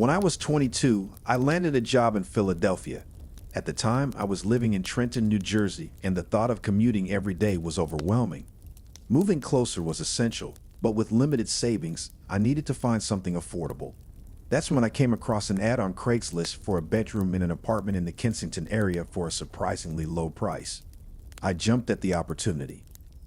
When I was 22, I landed a job in Philadelphia. At the time, I was living in Trenton, New Jersey, and the thought of commuting every day was overwhelming. Moving closer was essential, but with limited savings, I needed to find something affordable. That's when I came across an ad on Craigslist for a bedroom in an apartment in the Kensington area for a surprisingly low price. I jumped at the opportunity.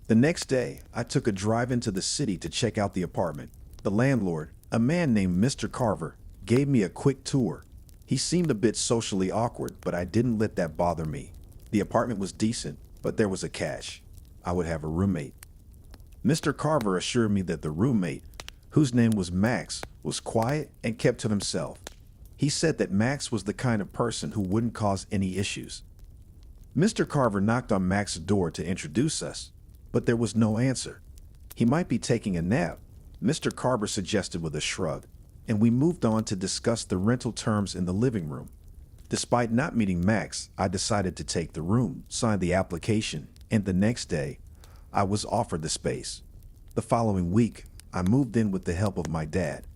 The next day, I took a drive into the city to check out the apartment. The landlord, a man named Mr. Carver, gave me a quick tour. He seemed a bit socially awkward, but I didn't let that bother me. The apartment was decent, but there was a catch. I would have a roommate. Mr. Carver assured me that the roommate, whose name was Max, was quiet and kept to himself. He said that Max was the kind of person who wouldn't cause any issues. Mr. Carver knocked on Max's door to introduce us, but there was no answer. He might be taking a nap, Mr. Carver suggested with a shrug, and we moved on to discuss the rental terms in the living room. Despite not meeting Max, I decided to take the room, signed the application, and the next day, I was offered the space. The following week, I moved in with the help of my dad.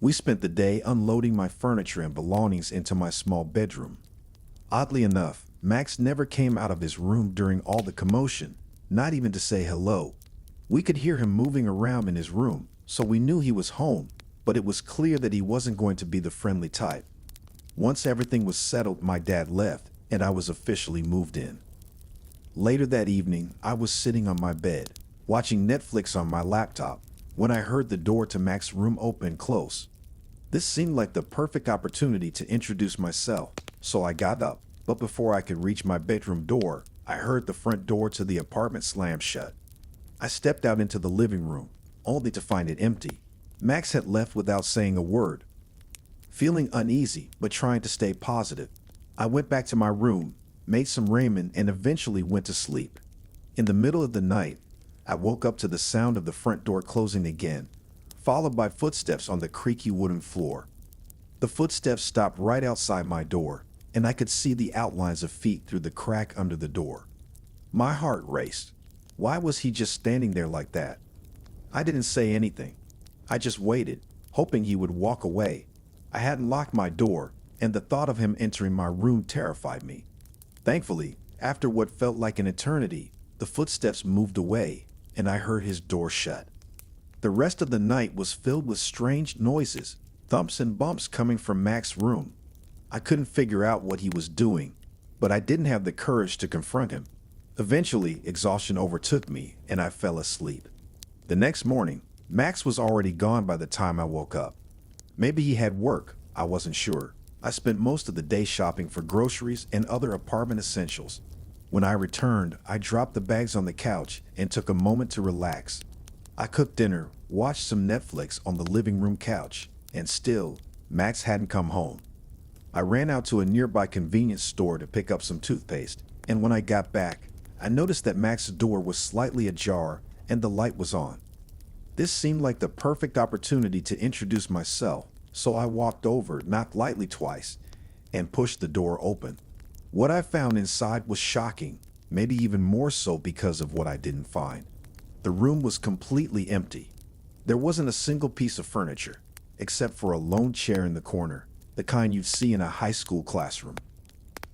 We spent the day unloading my furniture and belongings into my small bedroom. Oddly enough, Max never came out of his room during all the commotion, not even to say hello. We could hear him moving around in his room, so we knew he was home, but it was clear that he wasn't going to be the friendly type. Once everything was settled, my dad left, and I was officially moved in. Later that evening, I was sitting on my bed, watching Netflix on my laptop, when I heard the door to Max's room open close. This seemed like the perfect opportunity to introduce myself, so I got up, but before I could reach my bedroom door, I heard the front door to the apartment slam shut. I stepped out into the living room, only to find it empty. Max had left without saying a word. Feeling uneasy, but trying to stay positive, I went back to my room, made some ramen, and eventually went to sleep. In the middle of the night, I woke up to the sound of the front door closing again, followed by footsteps on the creaky wooden floor. The footsteps stopped right outside my door, and I could see the outlines of feet through the crack under the door. My heart raced. Why was he just standing there like that? I didn't say anything. I just waited, hoping he would walk away. I hadn't locked my door, and the thought of him entering my room terrified me. Thankfully, after what felt like an eternity, the footsteps moved away, and I heard his door shut. The rest of the night was filled with strange noises, thumps and bumps coming from Max's room. I couldn't figure out what he was doing, but I didn't have the courage to confront him. Eventually, exhaustion overtook me, and I fell asleep. The next morning, Max was already gone by the time I woke up. Maybe he had work, I wasn't sure. I spent most of the day shopping for groceries and other apartment essentials. When I returned, I dropped the bags on the couch and took a moment to relax. I cooked dinner, watched some Netflix on the living room couch, and still, Max hadn't come home. I ran out to a nearby convenience store to pick up some toothpaste, and when I got back, I noticed that Max's door was slightly ajar and the light was on. This seemed like the perfect opportunity to introduce myself, so I walked over, knocked lightly twice, and pushed the door open. What I found inside was shocking, maybe even more so because of what I didn't find. The room was completely empty. There wasn't a single piece of furniture, except for a lone chair in the corner, the kind you'd see in a high school classroom.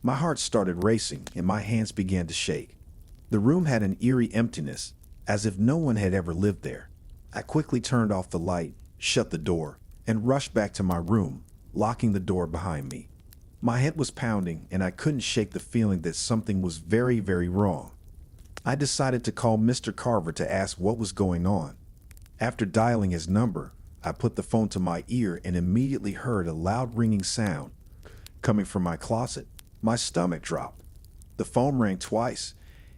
My heart started racing and my hands began to shake. The room had an eerie emptiness, as if no one had ever lived there. I quickly turned off the light, shut the door, and rushed back to my room, locking the door behind me. My head was pounding and I couldn't shake the feeling that something was very, very wrong. I decided to call Mr. Carver to ask what was going on. After dialing his number, I put the phone to my ear and immediately heard a loud ringing sound coming from my closet. My stomach dropped. The phone rang twice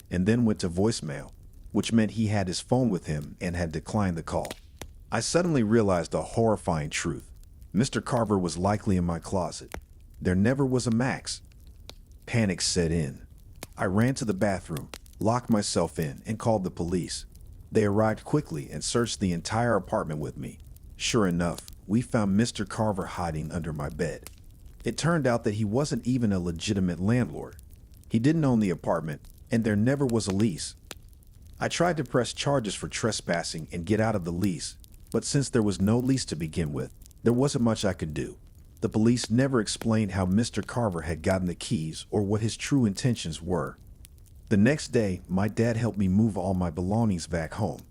and then went to voicemail, which meant he had his phone with him and had declined the call. I suddenly realized a horrifying truth. Mr. Carver was likely in my closet. There never was a Max. Panic set in. I ran to the bathroom, locked myself in, and called the police. They arrived quickly and searched the entire apartment with me. Sure enough, we found Mr. Carver hiding under my bed. It turned out that he wasn't even a legitimate landlord. He didn't own the apartment, and there never was a lease. I tried to press charges for trespassing and get out of the lease, but since there was no lease to begin with, there wasn't much I could do. The police never explained how Mr. Carver had gotten the keys or what his true intentions were. The next day, my dad helped me move all my belongings back home.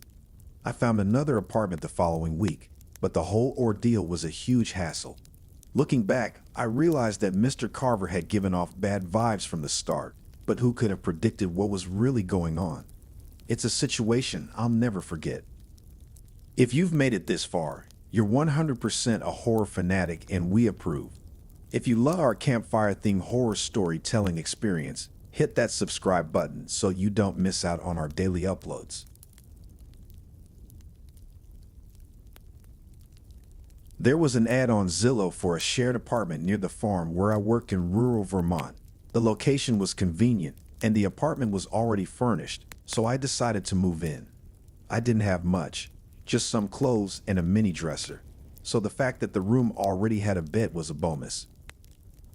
I found another apartment the following week, but the whole ordeal was a huge hassle. Looking back, I realized that Mr. Carver had given off bad vibes from the start, but who could have predicted what was really going on? It's a situation I'll never forget. If you've made it this far, you're 100% a horror fanatic and we approve. If you love our campfire-themed horror storytelling experience, hit that subscribe button so you don't miss out on our daily uploads. There was an ad on Zillow for a shared apartment near the farm where I work in rural Vermont. The location was convenient, and the apartment was already furnished, so I decided to move in. I didn't have much, just some clothes and a mini dresser, so the fact that the room already had a bed was a bonus.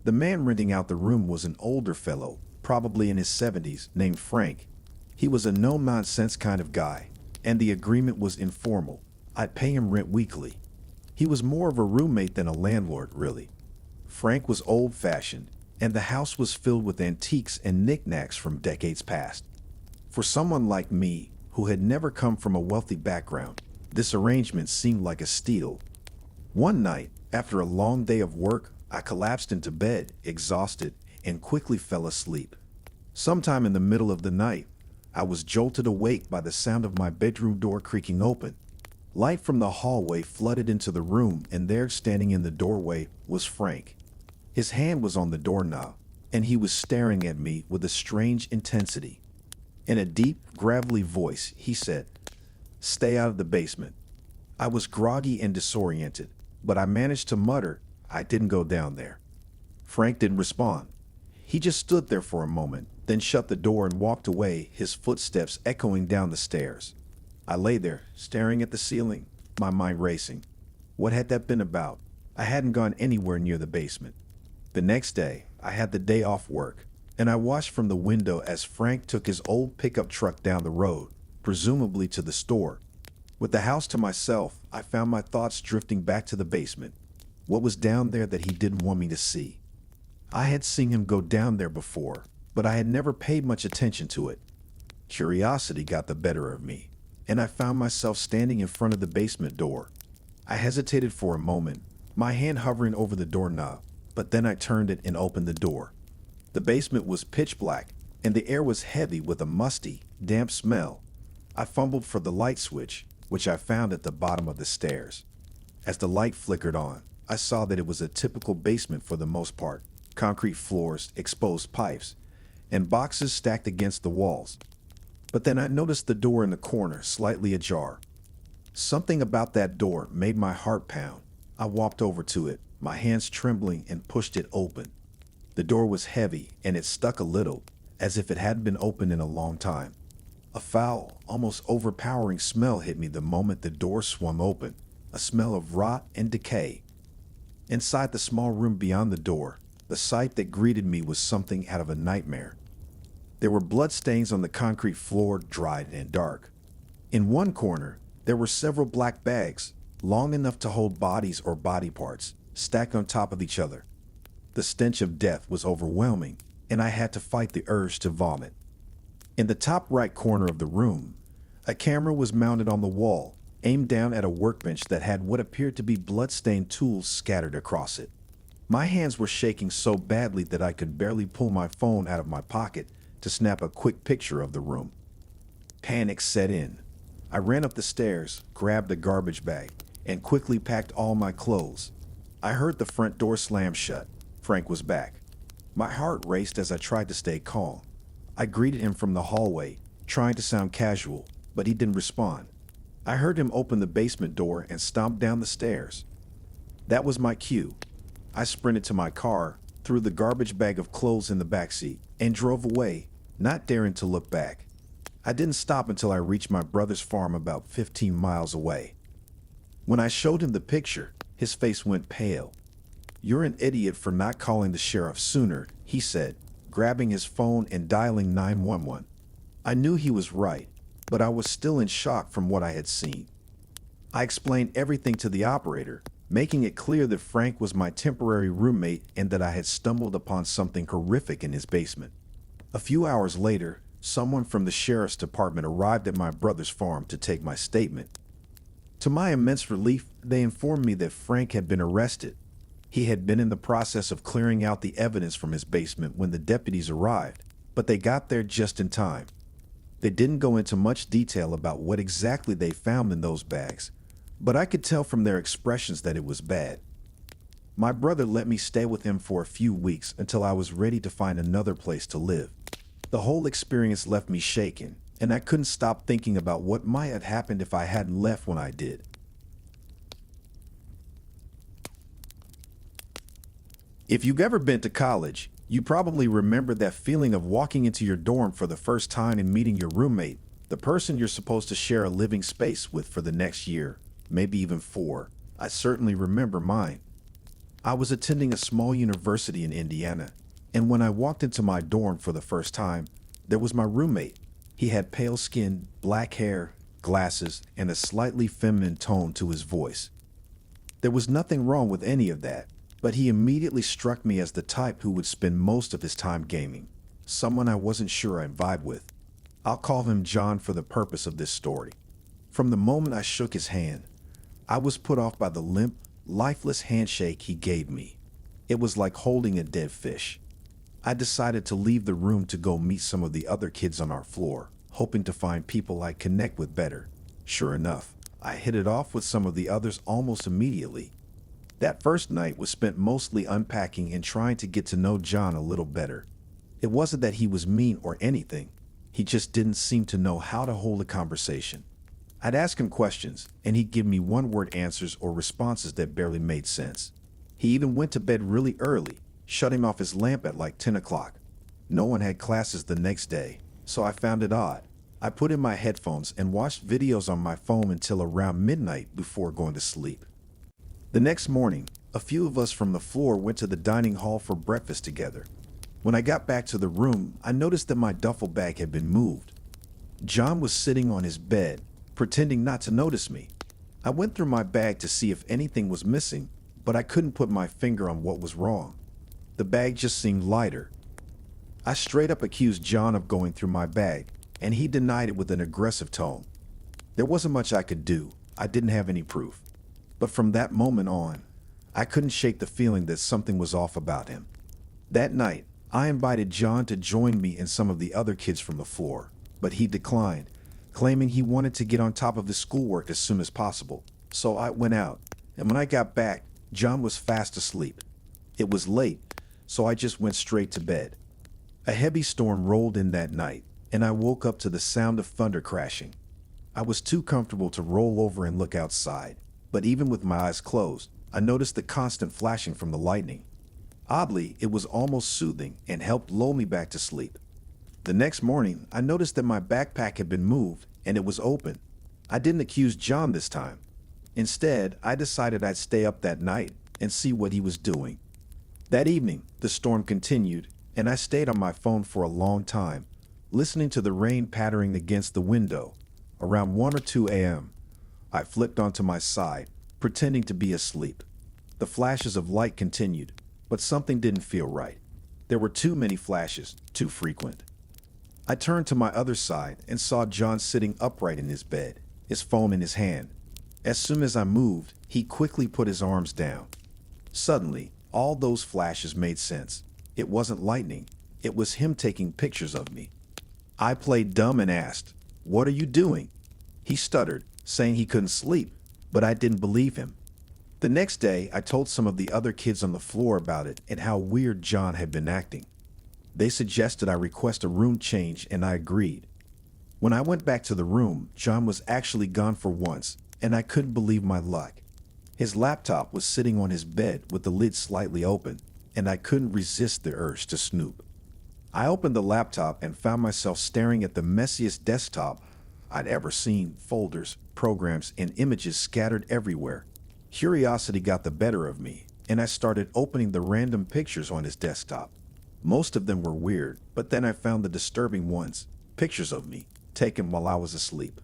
The man renting out the room was an older fellow, probably in his 70s, named Frank. He was a no-nonsense kind of guy, and the agreement was informal. I'd pay him rent weekly. He was more of a roommate than a landlord, really. Frank was old-fashioned, and the house was filled with antiques and knickknacks from decades past. For someone like me, who had never come from a wealthy background, this arrangement seemed like a steal. One night, after a long day of work, I collapsed into bed, exhausted, and quickly fell asleep. Sometime in the middle of the night, I was jolted awake by the sound of my bedroom door creaking open. Light from the hallway flooded into the room, and there, standing in the doorway, was Frank. His hand was on the doorknob, and he was staring at me with a strange intensity. In a deep, gravelly voice, he said, "Stay out of the basement." I was groggy and disoriented, but I managed to mutter, "I didn't go down there." Frank didn't respond. He just stood there for a moment, then shut the door and walked away, his footsteps echoing down the stairs. I lay there, staring at the ceiling, my mind racing. What had that been about? I hadn't gone anywhere near the basement. The next day, I had the day off work, and I watched from the window as Frank took his old pickup truck down the road, presumably to the store. With the house to myself, I found my thoughts drifting back to the basement. What was down there that he didn't want me to see? I had seen him go down there before, but I had never paid much attention to it. Curiosity got the better of me, and I found myself standing in front of the basement door. I hesitated for a moment, my hand hovering over the doorknob, but then I turned it and opened the door. The basement was pitch black, and the air was heavy with a musty, damp smell. I fumbled for the light switch, which I found at the bottom of the stairs. As the light flickered on, I saw that it was a typical basement for the most part: concrete floors, exposed pipes, and boxes stacked against the walls. But then I noticed the door in the corner, slightly ajar. Something about that door made my heart pound. I walked over to it, my hands trembling, and pushed it open. The door was heavy, and it stuck a little, as if it hadn't been opened in a long time. A foul, almost overpowering smell hit me the moment the door swung open, a smell of rot and decay. Inside the small room beyond the door, the sight that greeted me was something out of a nightmare. There were bloodstains on the concrete floor, dried and dark. In one corner, there were several black bags, long enough to hold bodies or body parts, stacked on top of each other. The stench of death was overwhelming, and I had to fight the urge to vomit. In the top right corner of the room, a camera was mounted on the wall, aimed down at a workbench that had what appeared to be blood-stained tools scattered across it. My hands were shaking so badly that I could barely pull my phone out of my pocket to snap a quick picture of the room. Panic set in. I ran up the stairs, grabbed a garbage bag, and quickly packed all my clothes. I heard the front door slam shut. Frank was back. My heart raced as I tried to stay calm. I greeted him from the hallway, trying to sound casual, but he didn't respond. I heard him open the basement door and stomp down the stairs. That was my cue. I sprinted to my car, threw the garbage bag of clothes in the backseat, and drove away, not daring to look back. I didn't stop until I reached my brother's farm about 15 miles away. When I showed him the picture, his face went pale. "You're an idiot for not calling the sheriff sooner," he said, grabbing his phone and dialing 911. I knew he was right, but I was still in shock from what I had seen. I explained everything to the operator, making it clear that Frank was my temporary roommate and that I had stumbled upon something horrific in his basement. A few hours later, someone from the sheriff's department arrived at my brother's farm to take my statement. To my immense relief, they informed me that Frank had been arrested. He had been in the process of clearing out the evidence from his basement when the deputies arrived, but they got there just in time. They didn't go into much detail about what exactly they found in those bags, but I could tell from their expressions that it was bad. My brother let me stay with him for a few weeks until I was ready to find another place to live. The whole experience left me shaken, and I couldn't stop thinking about what might have happened if I hadn't left when I did. If you've ever been to college, you probably remember that feeling of walking into your dorm for the first time and meeting your roommate, the person you're supposed to share a living space with for the next year, maybe even 4. I certainly remember mine. I was attending a small university in Indiana, and when I walked into my dorm for the first time, there was my roommate. He had pale skin, black hair, glasses, and a slightly feminine tone to his voice. There was nothing wrong with any of that, but he immediately struck me as the type who would spend most of his time gaming, someone I wasn't sure I'd vibe with. I'll call him John for the purpose of this story. From the moment I shook his hand, I was put off by the limp, lifeless handshake he gave me. It was like holding a dead fish. I decided to leave the room to go meet some of the other kids on our floor, hoping to find people I'd connect with better. Sure enough, I hit it off with some of the others almost immediately. That first night was spent mostly unpacking and trying to get to know John a little better. It wasn't that he was mean or anything. He just didn't seem to know how to hold a conversation. I'd ask him questions, and he'd give me one-word answers or responses that barely made sense. He even went to bed really early, shutting off his lamp at like 10 o'clock. No one had classes the next day, so I found it odd. I put in my headphones and watched videos on my phone until around midnight before going to sleep. The next morning, a few of us from the floor went to the dining hall for breakfast together. When I got back to the room, I noticed that my duffel bag had been moved. John was sitting on his bed, pretending not to notice me. I went through my bag to see if anything was missing, but I couldn't put my finger on what was wrong. The bag just seemed lighter. I straight up accused John of going through my bag, and he denied it with an aggressive tone. There wasn't much I could do. I didn't have any proof. But from that moment on, I couldn't shake the feeling that something was off about him. That night, I invited John to join me and some of the other kids from the floor, but he declined, claiming he wanted to get on top of his schoolwork as soon as possible. So I went out, and when I got back, John was fast asleep. It was late, so I just went straight to bed. A heavy storm rolled in that night, and I woke up to the sound of thunder crashing. I was too comfortable to roll over and look outside, but even with my eyes closed, I noticed the constant flashing from the lightning. Oddly, it was almost soothing and helped lull me back to sleep. The next morning, I noticed that my backpack had been moved and it was open. I didn't accuse John this time. Instead, I decided I'd stay up that night and see what he was doing. That evening, the storm continued, and I stayed on my phone for a long time, listening to the rain pattering against the window. Around 1 or 2 a.m., I flipped onto my side, pretending to be asleep. The flashes of light continued, but something didn't feel right. There were too many flashes, too frequent. I turned to my other side and saw John sitting upright in his bed, his phone in his hand. As soon as I moved, he quickly put his arms down. Suddenly, all those flashes made sense. It wasn't lightning. It was him taking pictures of me. I played dumb and asked, "What are you doing?" He stuttered, saying he couldn't sleep, but I didn't believe him. The next day, I told some of the other kids on the floor about it and how weird John had been acting. They suggested I request a room change, and I agreed. When I went back to the room, John was actually gone for once, and I couldn't believe my luck. His laptop was sitting on his bed with the lid slightly open, and I couldn't resist the urge to snoop. I opened the laptop and found myself staring at the messiest desktop I'd ever seen. Folders, programs, and images scattered everywhere. Curiosity got the better of me, and I started opening the random pictures on his desktop. Most of them were weird, but then I found the disturbing ones, pictures of me, taken while I was asleep.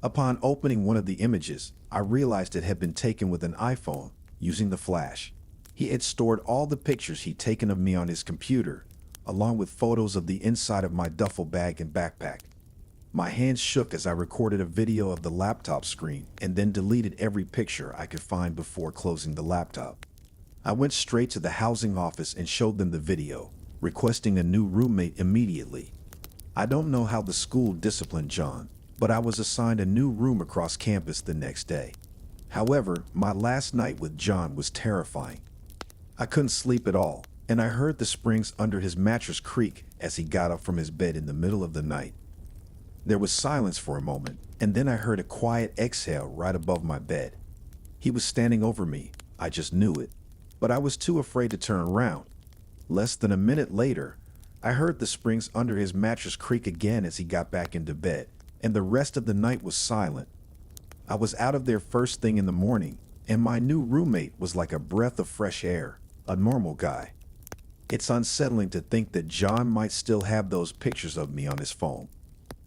Upon opening one of the images, I realized it had been taken with an iPhone using the flash. He had stored all the pictures he'd taken of me on his computer, along with photos of the inside of my duffel bag and backpack. My hands shook as I recorded a video of the laptop screen and then deleted every picture I could find before closing the laptop. I went straight to the housing office and showed them the video, requesting a new roommate immediately. I don't know how the school disciplined John, but I was assigned a new room across campus the next day. However, my last night with John was terrifying. I couldn't sleep at all, and I heard the springs under his mattress creak as he got up from his bed in the middle of the night. There was silence for a moment, and then I heard a quiet exhale right above my bed. He was standing over me. I just knew it, but I was too afraid to turn around. Less than a minute later, I heard the springs under his mattress creak again as he got back into bed, and the rest of the night was silent. I was out of there first thing in the morning, and my new roommate was like a breath of fresh air, a normal guy. It's unsettling to think that John might still have those pictures of me on his phone.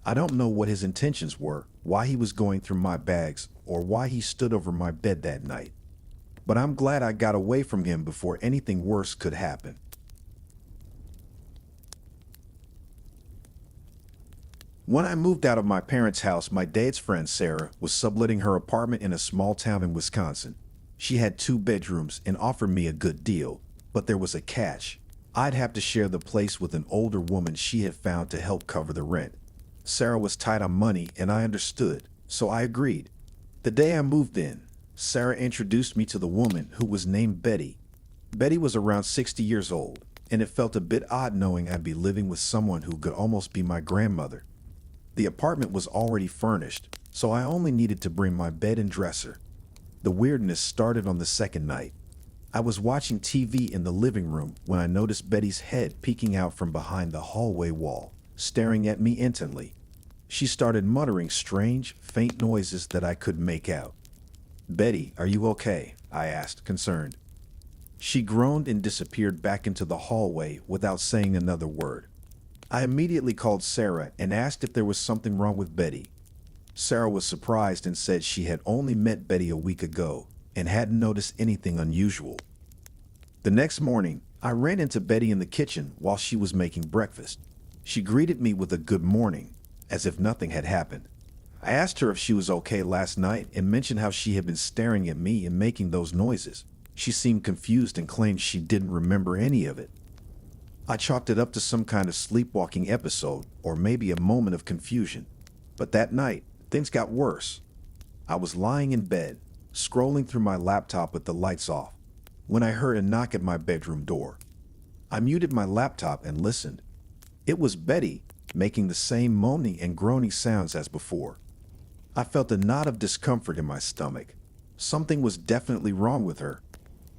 I don't know what his intentions were, why he was going through my bags, or why he stood over my bed that night. But I'm glad I got away from him before anything worse could happen. When I moved out of my parents' house, my dad's friend Sarah was subletting her apartment in a small town in Wisconsin. She had 2 bedrooms and offered me a good deal, but there was a catch. I'd have to share the place with an older woman she had found to help cover the rent. Sarah was tight on money, and I understood, so I agreed. The day I moved in, Sarah introduced me to the woman, who was named Betty. Betty was around 60 years old, and it felt a bit odd knowing I'd be living with someone who could almost be my grandmother. The apartment was already furnished, so I only needed to bring my bed and dresser. The weirdness started on the second night. I was watching TV in the living room when I noticed Betty's head peeking out from behind the hallway wall, staring at me intently. She started muttering strange, faint noises that I couldn't make out. "Betty, are you okay?" I asked, concerned. She groaned and disappeared back into the hallway without saying another word. I immediately called Sarah and asked if there was something wrong with Betty. Sarah was surprised and said she had only met Betty a week ago and hadn't noticed anything unusual. The next morning, I ran into Betty in the kitchen while she was making breakfast. She greeted me with a good morning, as if nothing had happened. I asked her if she was okay last night and mentioned how she had been staring at me and making those noises. She seemed confused and claimed she didn't remember any of it. I chalked it up to some kind of sleepwalking episode or maybe a moment of confusion. But that night, things got worse. I was lying in bed, scrolling through my laptop with the lights off, when I heard a knock at my bedroom door. I muted my laptop and listened. It was Betty, making the same moaning and groaning sounds as before. I felt a knot of discomfort in my stomach. Something was definitely wrong with her.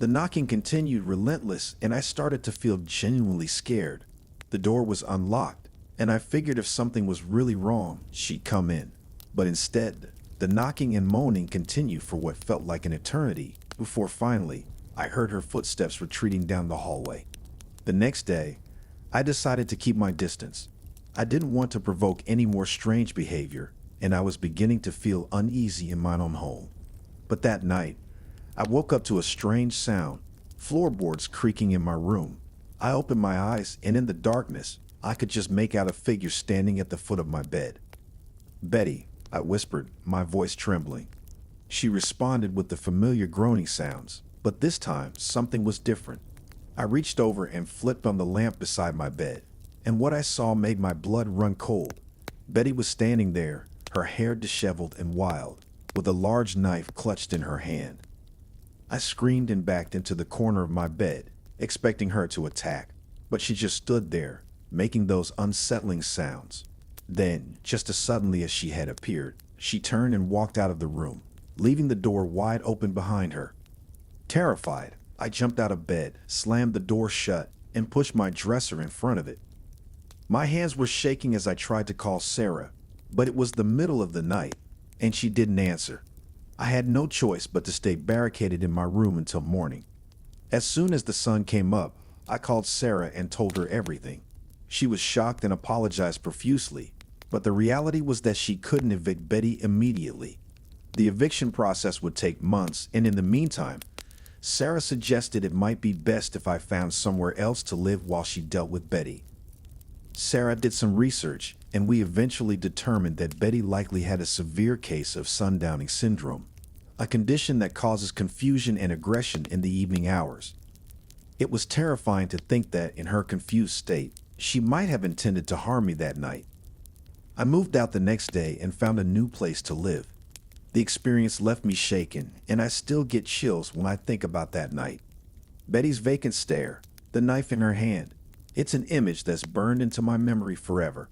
The knocking continued relentless, and I started to feel genuinely scared. The door was unlocked, and I figured if something was really wrong, she'd come in. But instead, the knocking and moaning continued for what felt like an eternity, before finally, I heard her footsteps retreating down the hallway. The next day, I decided to keep my distance. I didn't want to provoke any more strange behavior, and I was beginning to feel uneasy in my own home. But that night, I woke up to a strange sound, floorboards creaking in my room. I opened my eyes, and in the darkness, I could just make out a figure standing at the foot of my bed. "Betty," I whispered, my voice trembling. She responded with the familiar groaning sounds, but this time something was different. I reached over and flipped on the lamp beside my bed, and what I saw made my blood run cold. Betty was standing there, her hair disheveled and wild, with a large knife clutched in her hand. I screamed and backed into the corner of my bed, expecting her to attack, but she just stood there, making those unsettling sounds. Then, just as suddenly as she had appeared, she turned and walked out of the room, leaving the door wide open behind her. Terrified, I jumped out of bed, slammed the door shut, and pushed my dresser in front of it. My hands were shaking as I tried to call Sarah, but it was the middle of the night, and she didn't answer. I had no choice but to stay barricaded in my room until morning. As soon as the sun came up, I called Sarah and told her everything. She was shocked and apologized profusely, But the reality was that she couldn't evict Betty immediately. The eviction process would take months, and in the meantime, Sarah suggested it might be best if I found somewhere else to live while she dealt with Betty. Sarah did some research, and we eventually determined that Betty likely had a severe case of sundowning syndrome, a condition that causes confusion and aggression in the evening hours. It was terrifying to think that, in her confused state, she might have intended to harm me that night. I moved out the next day and found a new place to live. The experience left me shaken, and I still get chills when I think about that night. Betty's vacant stare, the knife in her hand, it's an image that's burned into my memory forever.